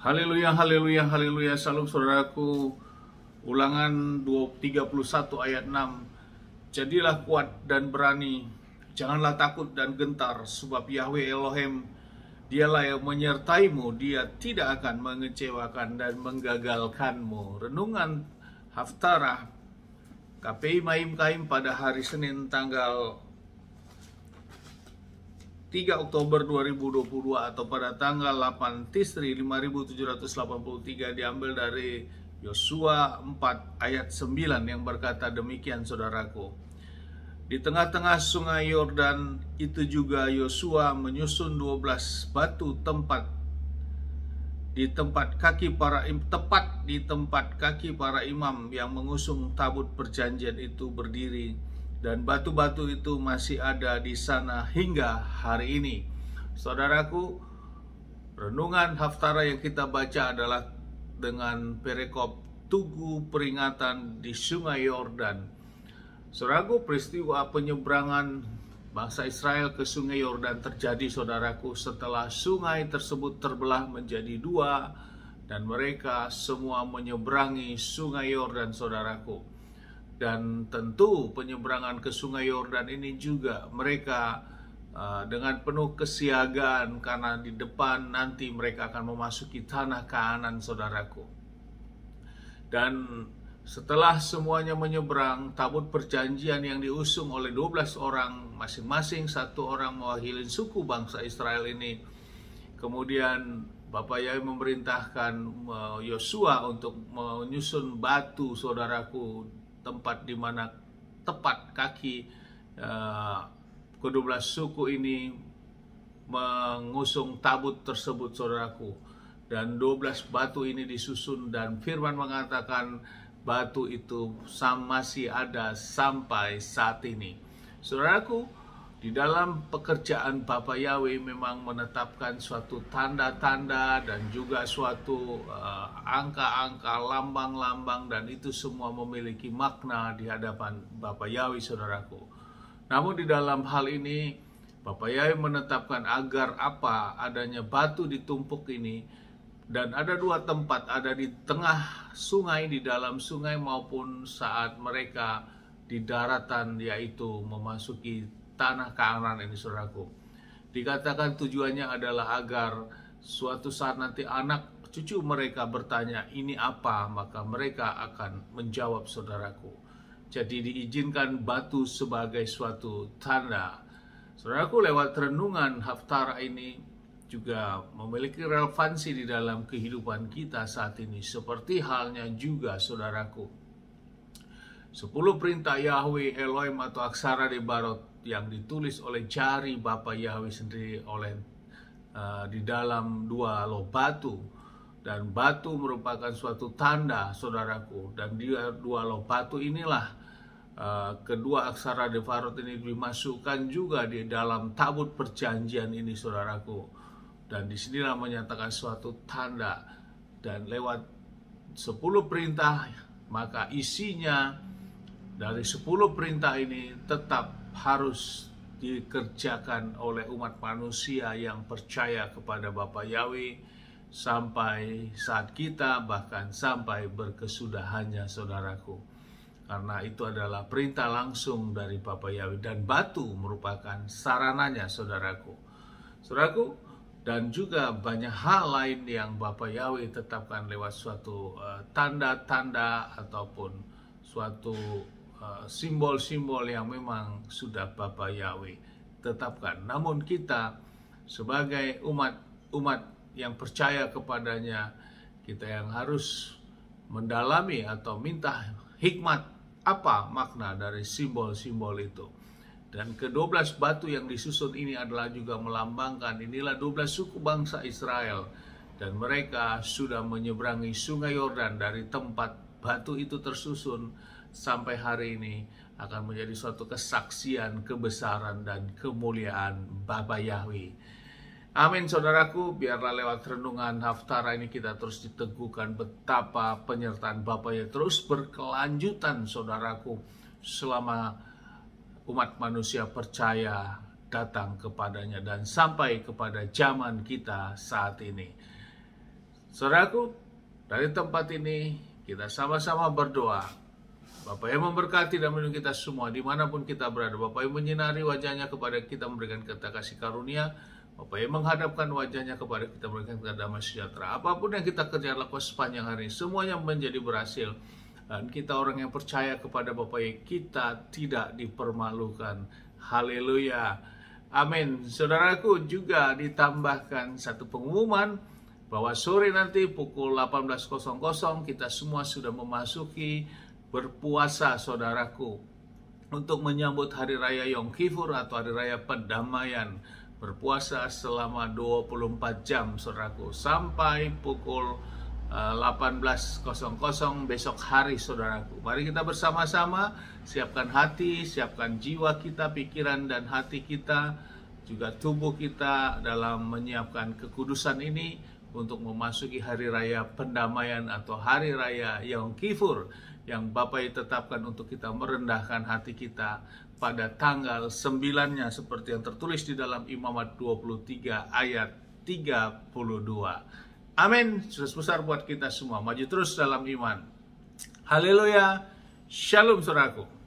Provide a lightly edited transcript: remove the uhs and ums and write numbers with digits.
Haleluya, haleluya, haleluya. Salam saudaraku. Ulangan 31 ayat 6. Jadilah kuat dan berani, janganlah takut dan gentar, sebab Yahweh Elohim, dialah yang menyertaimu, dia tidak akan mengecewakan dan menggagalkanmu. Renungan Haftarah KPI Maim Kaim pada hari Senin tanggal 3 Oktober 2022 atau pada tanggal 8 Tisri 5783 diambil dari Yosua 4 ayat 9 yang berkata demikian, saudaraku. Di tengah-tengah sungai Yordan itu juga Yosua menyusun 12 batu tepat di tempat kaki para imam yang mengusung tabut perjanjian itu berdiri, dan batu-batu itu masih ada di sana hingga hari ini. Saudaraku, renungan Haftarah yang kita baca adalah dengan perikop Tugu Peringatan di Sungai Yordan. Saudaraku, peristiwa penyeberangan bangsa Israel ke Sungai Yordan terjadi, saudaraku, setelah sungai tersebut terbelah menjadi dua dan mereka semua menyeberangi Sungai Yordan, saudaraku. Dan tentu penyeberangan ke Sungai Yordan ini juga mereka dengan penuh kesiagaan, karena di depan nanti mereka akan memasuki tanah Kanaan, saudaraku. Dan setelah semuanya menyeberang, tabut perjanjian yang diusung oleh 12 orang, masing-masing satu orang mewakili suku bangsa Israel ini, kemudian Bapak Yahweh memerintahkan Yosua untuk menyusun batu, saudaraku, tempat di mana tepat kaki kedua belas suku ini mengusung tabut tersebut, saudaraku. Dan 12 batu ini disusun, dan firman mengatakan batu itu masih ada sampai saat ini. Saudaraku, di dalam pekerjaan Bapak Yahweh memang menetapkan suatu tanda-tanda dan juga suatu angka-angka, lambang-lambang, dan itu semua memiliki makna di hadapan Bapak Yahweh, saudaraku. Namun di dalam hal ini Bapak Yahweh menetapkan agar adanya batu ditumpuk ini, dan ada dua tempat, ada di tengah sungai, di dalam sungai, maupun saat mereka di daratan, yaitu memasuki tanah Kanaan ini, saudaraku. Dikatakan tujuannya adalah agar suatu saat nanti anak cucu mereka bertanya, ini apa? Maka mereka akan menjawab, saudaraku. Jadi diizinkan batu sebagai suatu tanda. Saudaraku, lewat renungan Haftarah ini juga memiliki relevansi di dalam kehidupan kita saat ini. Seperti halnya juga, saudaraku, 10 perintah Yahweh Elohim atau aksara Debarot yang ditulis oleh jari Bapak Yahweh sendiri di dalam dua loh batu. Dan batu merupakan suatu tanda, saudaraku. Dan di dua loh batu inilah kedua aksara Debarot ini dimasukkan juga di dalam tabut perjanjian ini, saudaraku. Dan disinilah menyatakan suatu tanda. Dan lewat 10 perintah, maka isinya dari 10 perintah ini tetap harus dikerjakan oleh umat manusia yang percaya kepada Bapa Yahweh sampai saat kita, bahkan sampai berkesudahannya, saudaraku. Karena itu adalah perintah langsung dari Bapa Yahweh, dan batu merupakan sarananya, saudaraku. Saudaraku, dan juga banyak hal lain yang Bapak Yahweh tetapkan lewat suatu tanda-tanda ataupun suatu simbol-simbol yang memang sudah Bapak Yahweh tetapkan. Namun kita sebagai umat yang percaya kepadanya, kita yang harus mendalami atau minta hikmat apa makna dari simbol-simbol itu. Dan ke-12 batu yang disusun ini adalah juga melambangkan inilah 12 suku bangsa Israel, dan mereka sudah menyeberangi Sungai Yordan. Dari tempat batu itu tersusun sampai hari ini akan menjadi suatu kesaksian kebesaran dan kemuliaan Bapa Yahweh. Amin, saudaraku. Biarlah lewat renungan Haftarah ini kita terus diteguhkan betapa penyertaan Bapa Yahweh terus berkelanjutan, saudaraku, selama umat manusia percaya datang kepadanya dan sampai kepada zaman kita saat ini. Saudaraku, dari tempat ini kita sama-sama berdoa. Bapa yang memberkati dan melindungi kita semua dimanapun kita berada. Bapa yang menyinari wajahnya kepada kita, memberikan kita kasih karunia. Bapa yang menghadapkan wajahnya kepada kita, memberikan kita damai sejahtera. Apapun yang kita kerjakan lakukan sepanjang hari ini, semuanya menjadi berhasil. Dan kita orang yang percaya kepada Bapa yang kita tidak dipermalukan. Haleluya. Amin. Saudaraku, juga ditambahkan satu pengumuman bahwa sore nanti pukul 18.00 kita semua sudah memasuki berpuasa, saudaraku, untuk menyambut Hari Raya Yom Kippur atau Hari Raya Pendamaian. Berpuasa selama 24 jam, saudaraku, sampai pukul 18.00 besok hari, saudaraku. Mari kita bersama-sama siapkan hati, siapkan jiwa kita, pikiran dan hati kita, juga tubuh kita dalam menyiapkan kekudusan ini untuk memasuki Hari Raya Pendamaian atau Hari Raya Yom Kippur yang Bapa tetapkan untuk kita merendahkan hati kita pada tanggal 9-nya seperti yang tertulis di dalam Imamat 23 ayat 32. Amin. Sukses besar buat kita semua. Maju terus dalam iman. Haleluya. Shalom, saudaraku.